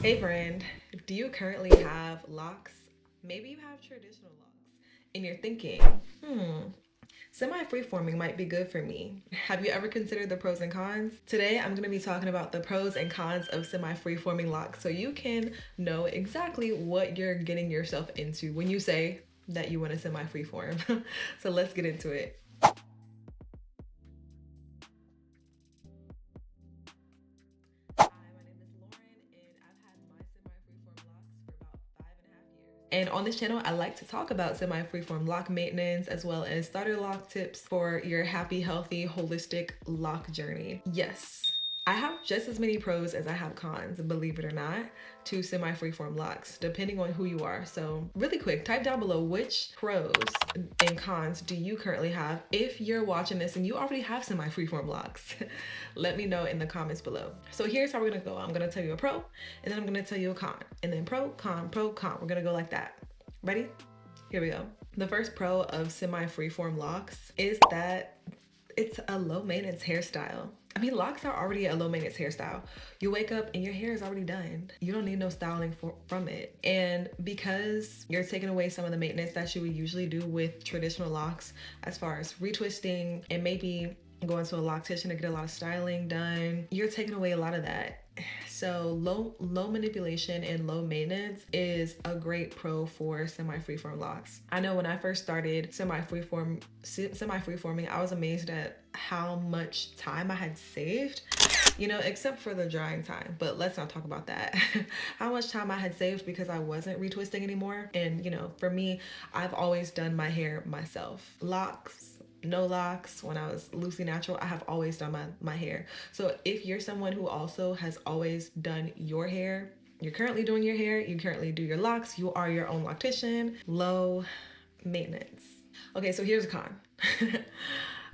Hey friend, do you currently have locks? Maybe you have traditional locks and you're thinking, semi-freeforming might be good for me. Have you ever considered the pros and cons? Today I'm going to be talking about the pros and cons of semi-freeforming locks so you can know exactly what you're getting yourself into when you say that you want a semi-freeform. So let's get into it. Hi, my name is Lauren, and I've had my semi-freeform locks for about 5.5 years. And on this channel, I like to talk about semi-freeform lock maintenance as well as starter lock tips for your happy, healthy, holistic lock journey. Yes, I have just as many pros as I have cons, believe it or not, to semi-freeform locks, depending on who you are. So really quick, type down below which pros and cons do you currently have if you're watching this and you already have semi-freeform locks. Let me know in the comments below. So here's how we're gonna go. I'm gonna tell you a pro, and then I'm gonna tell you a con, and then pro, con, pro, con. We're gonna go like that. Ready? Here we go. The first pro of semi-freeform locks is that it's a low maintenance hairstyle. I mean, locks are already a low maintenance hairstyle. You wake up and your hair is already done. You don't need no styling from it. And because you're taking away some of the maintenance that you would usually do with traditional locks, as far as retwisting and maybe going to a loctician to get a lot of styling done, you're taking away a lot of that. So low manipulation and low maintenance is a great pro for semi-freeform locks. I know when I first started semi-freeforming, I was amazed at how much time I had saved, except for the drying time, but let's not talk about that. How much time I had saved because I wasn't retwisting anymore. And for me, I've always done my hair myself. Locks, no locks, when I was loosely natural, I have always done my hair. So if you're someone who also has always done your hair, you're currently doing your hair, you currently do your locks, you are your own loctician, low maintenance. Okay, so here's a con.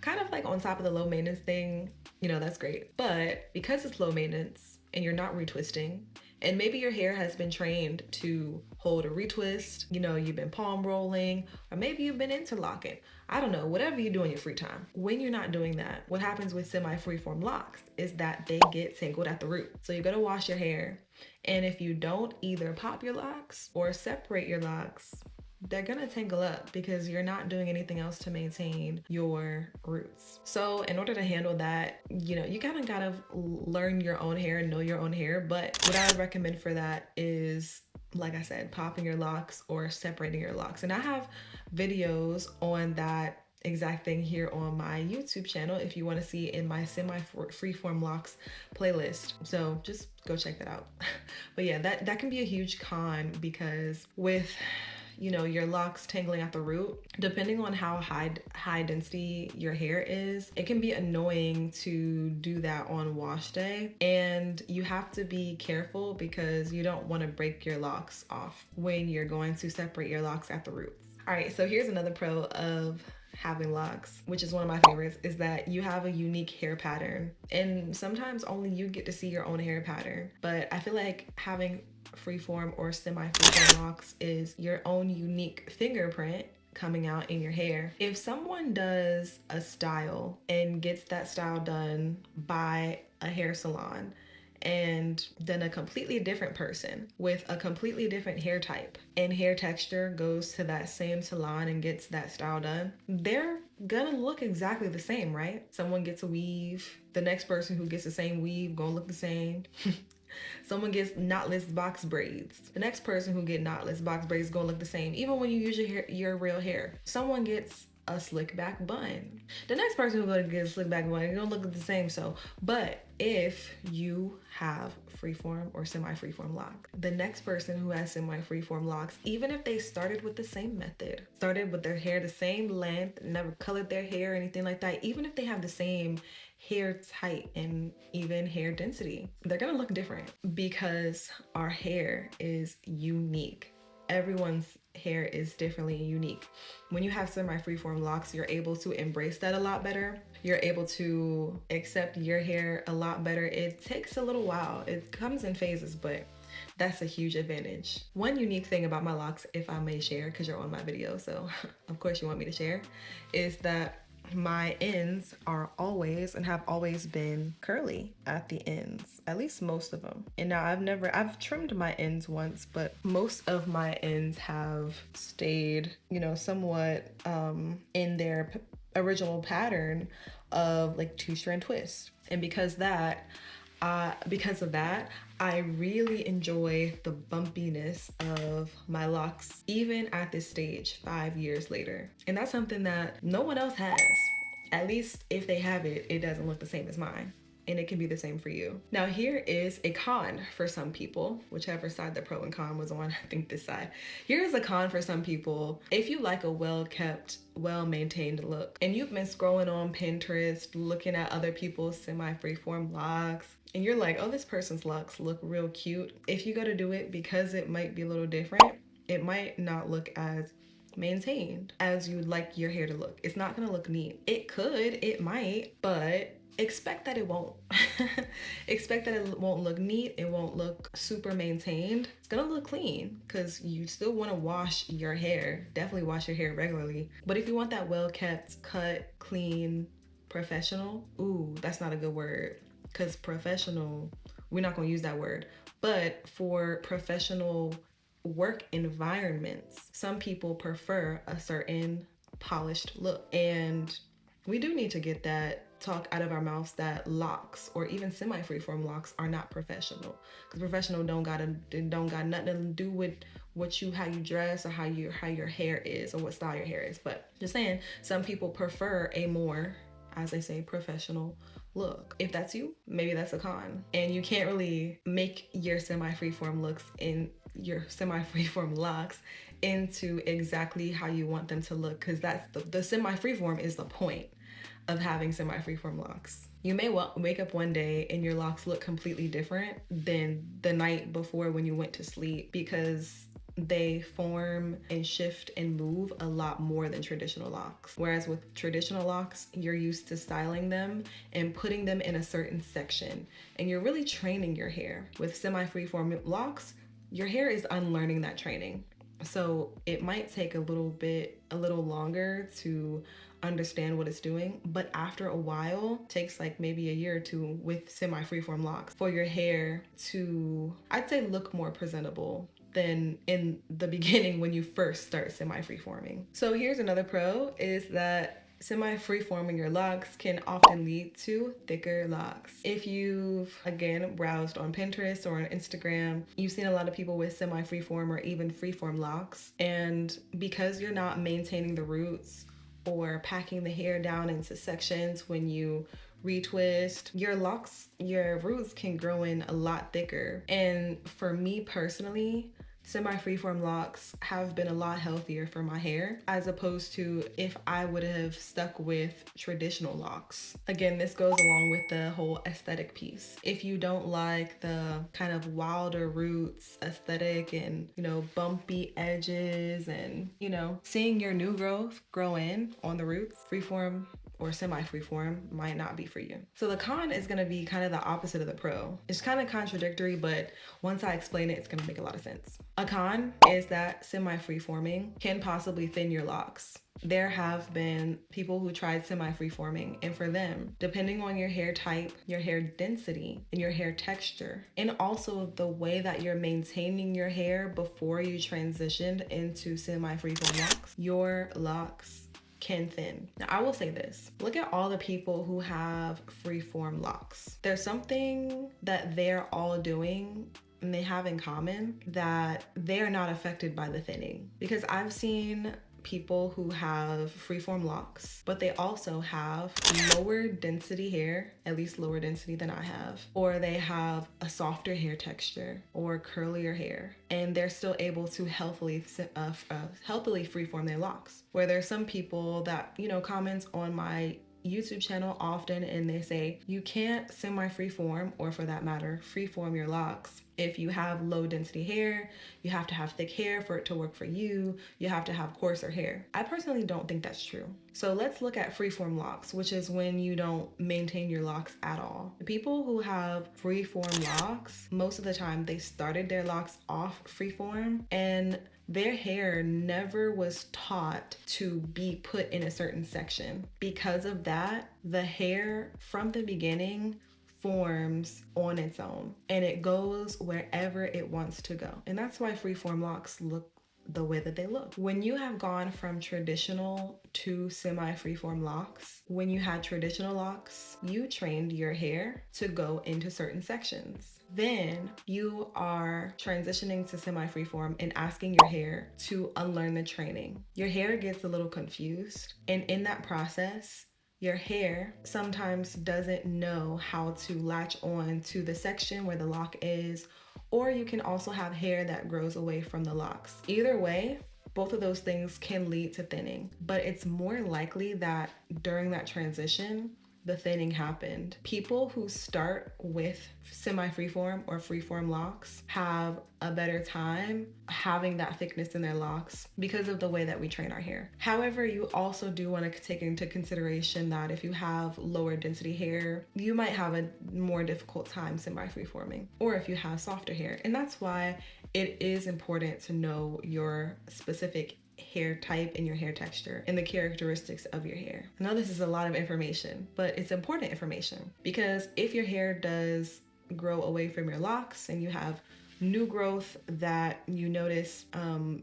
Kind of like on top of the low maintenance thing, that's great. But because it's low maintenance and you're not retwisting, and maybe your hair has been trained to hold a retwist, you've been palm rolling, or maybe you've been interlocking. I don't know, whatever you do in your free time. When you're not doing that, what happens with semi-freeform locks is that they get tangled at the root. So you gotta wash your hair. And if you don't either pop your locks or separate your locks, they're gonna tangle up because you're not doing anything else to maintain your roots. So in order to handle that, you kind of gotta learn your own hair and know your own hair. But what I would recommend for that is, like I said, popping your locks or separating your locks. And I have videos on that exact thing here on my YouTube channel if you want to see in my semi-freeform locks playlist. So just go check that out. But yeah, that can be a huge con because with your locks tangling at the root, depending on how high density your hair is, it can be annoying to do that on wash day. And you have to be careful because you don't want to break your locks off when you're going to separate your locks at the roots. All right, so here's another pro of having locks, which is one of my favorites, is that you have a unique hair pattern. And sometimes only you get to see your own hair pattern. But I feel like having freeform or semi-freeform locks is your own unique fingerprint coming out in your hair. If someone does a style and gets that style done by a hair salon, and then a completely different person with a completely different hair type and hair texture goes to that same salon and gets that style done, they're gonna look exactly the same, right? Someone gets a weave, the next person who gets the same weave gonna look the same. Someone gets knotless box braids, the next person who get knotless box braids is gonna look the same. Even when you use your real hair, someone gets a slick back bun, the next person who's gonna get a slick back bun, it's gonna look the same. So, but if you have freeform or semi-freeform lock, the next person who has semi-freeform locks, even if they started with the same method, started with their hair the same length, never colored their hair or anything like that, even if they have the same hair type and even hair density, they're gonna look different because our hair is unique. Everyone's hair is differently unique. When you have semi-freeform locks, you're able to embrace that a lot better. You're able to accept your hair a lot better. It takes a little while. It comes in phases, but that's a huge advantage. One unique thing about my locks, if I may share, because you're on my video, so of course you want me to share, is that my ends are always and have always been curly at the ends, at least most of them. And now I've trimmed my ends once, but most of my ends have stayed, somewhat in their original pattern of like two-strand twists. And because of that, I really enjoy the bumpiness of my locks, even at this stage 5 years later. And that's something that no one else has. At least if they have it, it doesn't look the same as mine. And it can be the same for you. Now, here is a con for some people, whichever side the pro and con was on, I think this side. Here's a con for some people. If you like a well-kept, well-maintained look, and you've been scrolling on Pinterest, looking at other people's semi-freeform locks, and you're like, oh, this person's locks look real cute. If you go to do it, because it might be a little different, it might not look as maintained as you'd like your hair to look. It's not gonna look neat. It could, it might, but expect that it won't. Expect that it won't look neat. It won't look super maintained. It's gonna look clean because you still want to wash your hair. Definitely wash your hair regularly. But if you want that well-kept, cut, clean, professional, ooh, that's not a good word, because professional, we're not gonna use that word. But for professional work environments, some people prefer a certain polished look. And we do need to get that talk out of our mouths that locks or even semi-freeform locks are not professional, because professional don't got nothing to do with how you dress or how your hair is or what style your hair is. But just saying, some people prefer a more, as they say, professional look. If that's you, maybe that's a con. And you can't really make your semi-freeform looks in your semi-freeform locks into exactly how you want them to look, because that's the semi-freeform is the point of having semi-freeform locks. You may wake up one day and your locks look completely different than the night before when you went to sleep, because they form and shift and move a lot more than traditional locks. Whereas with traditional locks, you're used to styling them and putting them in a certain section, and you're really training your hair. With semi-freeform locks, your hair is unlearning that training. So it might take a little longer to understand what it's doing, but after a while, takes like maybe a year or two with semi-freeform locks for your hair to, I'd say, look more presentable than in the beginning when you first start semi-freeforming. So here's another pro, is that semi-freeforming your locks can often lead to thicker locks. If you've, again, browsed on Pinterest or on Instagram, you've seen a lot of people with semi-freeform or even freeform locks. And because you're not maintaining the roots or packing the hair down into sections when you retwist, your roots can grow in a lot thicker. And for me personally, semi-freeform locks have been a lot healthier for my hair as opposed to if I would have stuck with traditional locks. Again, this goes along with the whole aesthetic piece. If you don't like the kind of wilder roots aesthetic and, bumpy edges and, seeing your new growth grow in on the roots, freeform or semi-freeform might not be for you. So the con is gonna be kind of the opposite of the pro. It's kind of contradictory, but once I explain it, it's gonna make a lot of sense. A con is that semi-freeforming can possibly thin your locks. There have been people who tried semi-freeforming, and for them, depending on your hair type, your hair density, and your hair texture, and also the way that you're maintaining your hair before you transitioned into semi-freeform locks, your locks can thin. Now, I will say this. Look at all the people who have freeform locks. There's something that they're all doing and they have in common, that they're not affected by the thinning. Because I've seen people who have freeform locks, but they also have lower density hair, at least lower density than I have, or they have a softer hair texture or curlier hair, and they're still able to healthily freeform their locks. Where there's some people that, comment on my YouTube channel often and they say you can't semi-freeform, or for that matter, freeform your locks if you have low density hair. You have to have thick hair for it to work for you. You have to have coarser hair. I personally don't think that's true. So let's look at freeform locks, which is when you don't maintain your locks at all. The people who have freeform locks, most of the time they started their locks off freeform, and their hair never was taught to be put in a certain section. Because of that, the hair from the beginning forms on its own and it goes wherever it wants to go. And that's why freeform locks look the way that they look. When you have gone from traditional to semi-freeform locks, when you had traditional locks, you trained your hair to go into certain sections. Then you are transitioning to semi-freeform and asking your hair to unlearn the training. Your hair gets a little confused, and in that process, your hair sometimes doesn't know how to latch on to the section where the lock is, or you can also have hair that grows away from the locks. Either way, both of those things can lead to thinning, but it's more likely that during that transition, the thinning happened. People who start with semi-freeform or freeform locks have a better time having that thickness in their locks because of the way that we train our hair. However, you also do want to take into consideration that if you have lower density hair, you might have a more difficult time semi-freeforming, or if you have softer hair. And that's why it is important to know your specific hair type and your hair texture and the characteristics of your hair. I know this is a lot of information, but it's important information because if your hair does grow away from your locks and you have new growth that you notice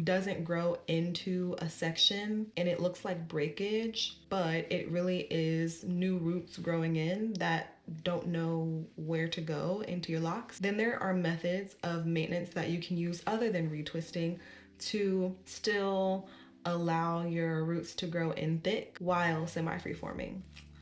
doesn't grow into a section and it looks like breakage, but it really is new roots growing in that don't know where to go into your locks, then there are methods of maintenance that you can use other than retwisting to still allow your roots to grow in thick while semi-freeforming.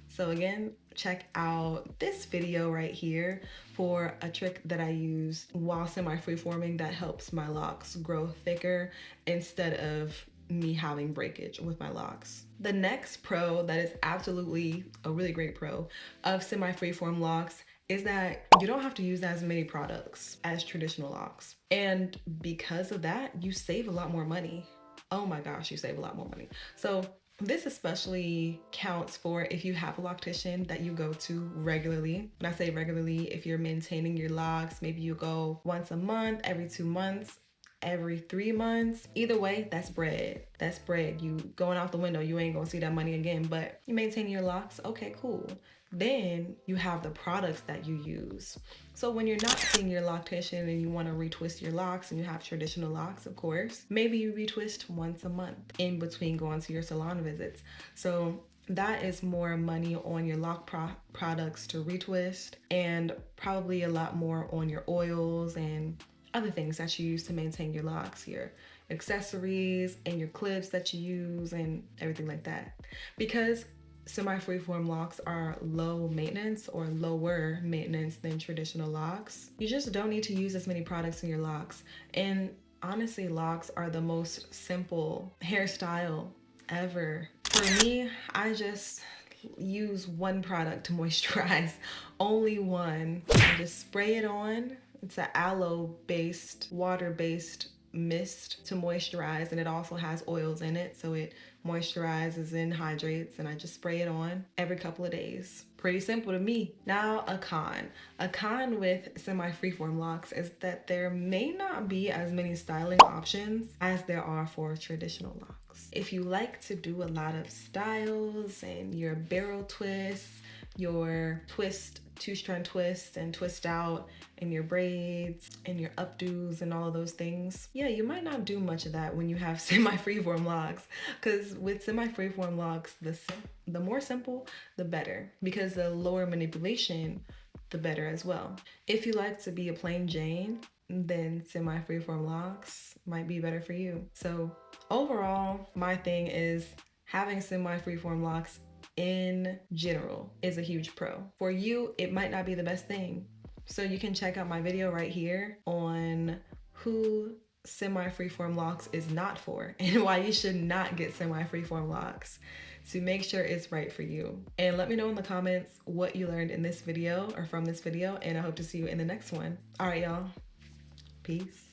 So again, check out this video right here for a trick that I use while semi-freeforming that helps my locks grow thicker instead of me having breakage with my locks. The next pro that is absolutely a really great pro of semi-freeform locks is that you don't have to use as many products as traditional locks. And because of that, you save a lot more money. Oh my gosh, you save a lot more money. So this especially counts for if you have a loctician that you go to regularly. When I say regularly, if you're maintaining your locks, maybe you go once a month, every 2 months, every 3 months. Either way, that's bread. That's bread. You going out the window, you ain't gonna see that money again, but you maintain your locks, okay, cool. Then you have the products that you use. So when you're not seeing your loctician and you want to retwist your locks and you have traditional locks, of course, maybe you retwist once a month in between going to your salon visits. So that is more money on your lock products to retwist and probably a lot more on your oils and other things that you use to maintain your locks, your accessories and your clips that you use and everything like that. Because semi-freeform locks are low maintenance or lower maintenance than traditional locks, you just don't need to use as many products in your locks. And honestly, locks are the most simple hairstyle ever. For me, I just use one product to moisturize, only one. I just spray it on. It's an aloe-based, water-based mist to moisturize, and it also has oils in it, so it moisturizes and hydrates, and I just spray it on every couple of days. Pretty simple to me. Now, a con with semi-freeform locks is that there may not be as many styling options as there are for traditional locks. If you like to do a lot of styles and your barrel twists, your twist, 2-strand twist and twist out, and your braids and your updos and all of those things, yeah, you might not do much of that when you have semi-freeform locks, because with semi-freeform locks, the more simple, the better, because the lower manipulation, the better as well. If you like to be a plain Jane, then semi-freeform locks might be better for you. So overall, my thing is having semi-freeform locks in general is a huge pro. For you, it might not be the best thing. So you can check out my video right here on who semi-freeform locks is not for and why you should not get semi-freeform locks to make sure it's right for you. And let me know in the comments what you learned in this video or from this video, and I hope to see you in the next one. All right, y'all. Peace.